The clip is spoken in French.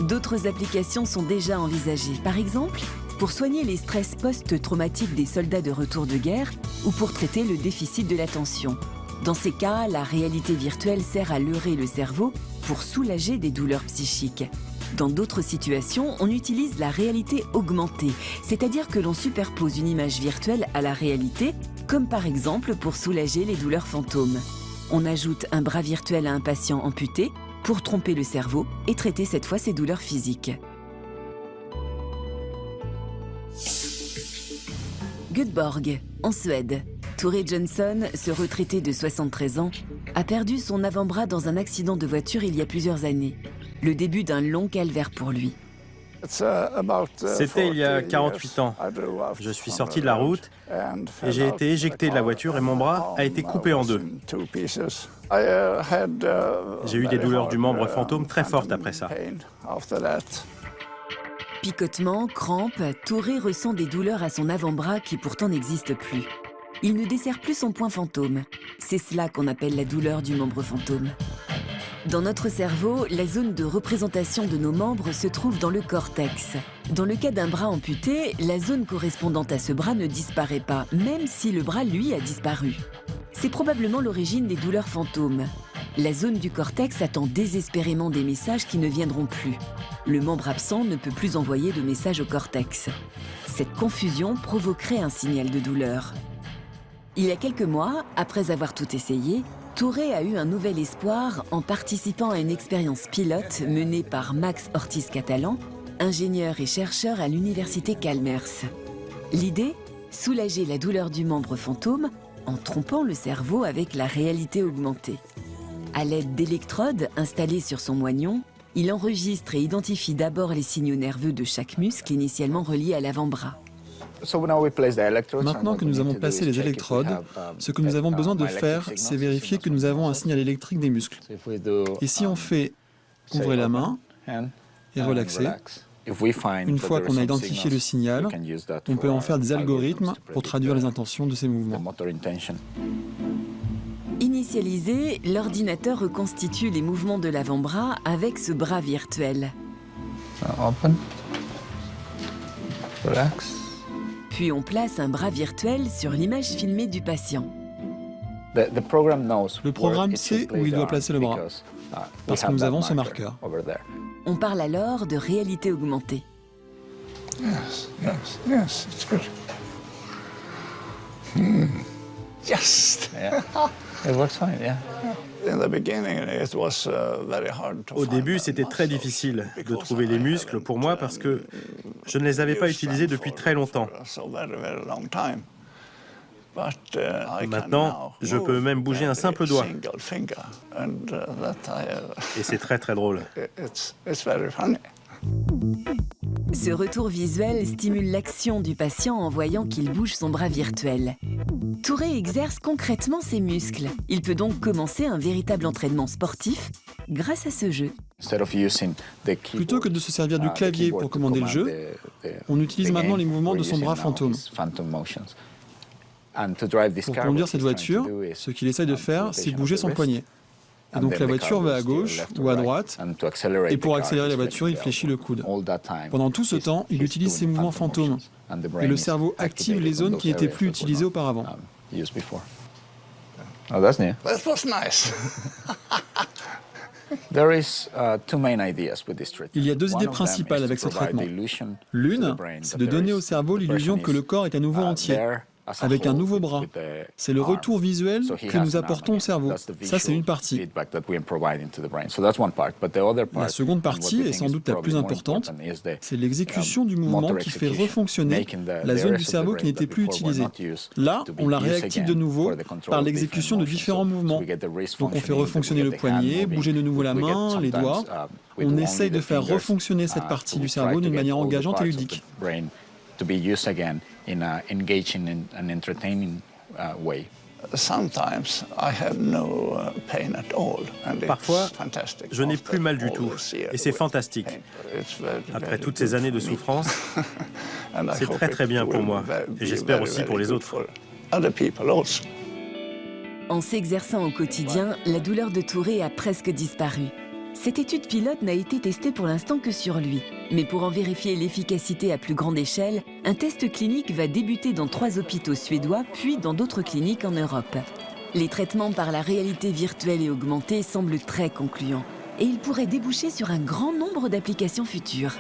D'autres applications sont déjà envisagées. Par exemple, pour soigner les stress post-traumatiques des soldats de retour de guerre ou pour traiter le déficit de l'attention. Dans ces cas, la réalité virtuelle sert à leurrer le cerveau pour soulager des douleurs psychiques. Dans d'autres situations, on utilise la réalité augmentée, c'est-à-dire que l'on superpose une image virtuelle à la réalité, comme par exemple pour soulager les douleurs fantômes. On ajoute un bras virtuel à un patient amputé pour tromper le cerveau et traiter cette fois ses douleurs physiques. Göteborg, en Suède. Tore Johnson, ce retraité de 73 ans, a perdu son avant-bras dans un accident de voiture il y a plusieurs années. Le début d'un long calvaire pour lui. C'était il y a 48 ans. Je suis sorti de la route et j'ai été éjecté de la voiture et mon bras a été coupé en deux. J'ai eu des douleurs du membre fantôme très fortes après ça. Picotements, crampes, Tore ressent des douleurs à son avant-bras qui pourtant n'existent plus. Il ne dessert plus son point fantôme. C'est cela qu'on appelle la douleur du membre fantôme. Dans notre cerveau, la zone de représentation de nos membres se trouve dans le cortex. Dans le cas d'un bras amputé, la zone correspondante à ce bras ne disparaît pas, même si le bras, lui, a disparu. C'est probablement l'origine des douleurs fantômes. La zone du cortex attend désespérément des messages qui ne viendront plus. Le membre absent ne peut plus envoyer de messages au cortex. Cette confusion provoquerait un signal de douleur. Il y a quelques mois, après avoir tout essayé, Tore a eu un nouvel espoir en participant à une expérience pilote menée par Max Ortiz-Catalan, ingénieur et chercheur à l'université Calmers. L'idée, soulager la douleur du membre fantôme en trompant le cerveau avec la réalité augmentée. À l'aide d'électrodes installées sur son moignon, il enregistre et identifie d'abord les signaux nerveux de chaque muscle initialement relié à l'avant-bras. Maintenant que nous avons placé les électrodes, ce que nous avons besoin de faire, c'est vérifier que nous avons un signal électrique des muscles. Et si on fait ouvrir la main et relaxer, une fois qu'on a identifié le signal, on peut en faire des algorithmes pour traduire les intentions de ces mouvements. Initialisé, l'ordinateur reconstitue les mouvements de l'avant-bras avec ce bras virtuel. Open. Relax. Puis on place un bras virtuel sur l'image filmée du patient. Le programme sait où il doit placer le bras, parce que nous avons ce marqueur. On parle alors de réalité augmentée. Yes, it's good. Yes. Yeah. It works fine, yeah. Au début, c'était très difficile de trouver les muscles pour moi parce que je ne les avais pas utilisés depuis très longtemps. Maintenant, je peux même bouger un simple doigt. Et c'est très très drôle. Ce retour visuel stimule l'action du patient en voyant qu'il bouge son bras virtuel. Tore exerce concrètement ses muscles. Il peut donc commencer un véritable entraînement sportif grâce à ce jeu. Plutôt que de se servir du clavier pour commander le jeu, on utilise maintenant les mouvements de son bras fantôme. Pour conduire cette voiture, ce qu'il essaye de faire, c'est bouger son poignet. Et donc la voiture va à gauche ou à droite, et pour accélérer la voiture, il fléchit le coude. Pendant tout ce temps, il utilise ses mouvements fantômes, et le cerveau active les zones qui n'étaient plus utilisées auparavant. Oh, that's new. That was nice. Il y a deux idées principales avec ce traitement. L'une, c'est de donner au cerveau l'illusion que le corps est à nouveau entier, avec un nouveau bras. C'est le retour visuel que nous apportons au cerveau. Ça, c'est une partie. La seconde partie, et sans doute la plus importante, c'est l'exécution du mouvement qui fait refonctionner la zone du cerveau qui n'était plus utilisée. Là, on la réactive de nouveau par l'exécution de différents mouvements. Donc on fait refonctionner le poignet, bouger de nouveau la main, les doigts. On essaye de faire refonctionner cette partie du cerveau d'une manière engageante et ludique. To be used again in an engaging and entertaining way. Sometimes I have no pain at all, and Parfois, it's fantastic. je n'ai plus mal du tout, et c'est fantastique. Après toutes ces années de souffrance, c'est très très bien pour moi, et j'espère aussi pour les autres. En s'exerçant au quotidien, la douleur de Touré a presque disparu. Cette étude pilote n'a été testée pour l'instant que sur lui. Mais pour en vérifier l'efficacité à plus grande échelle, un test clinique va débuter dans 3 hôpitaux suédois, puis dans d'autres cliniques en Europe. Les traitements par la réalité virtuelle et augmentée semblent très concluants. Et ils pourraient déboucher sur un grand nombre d'applications futures.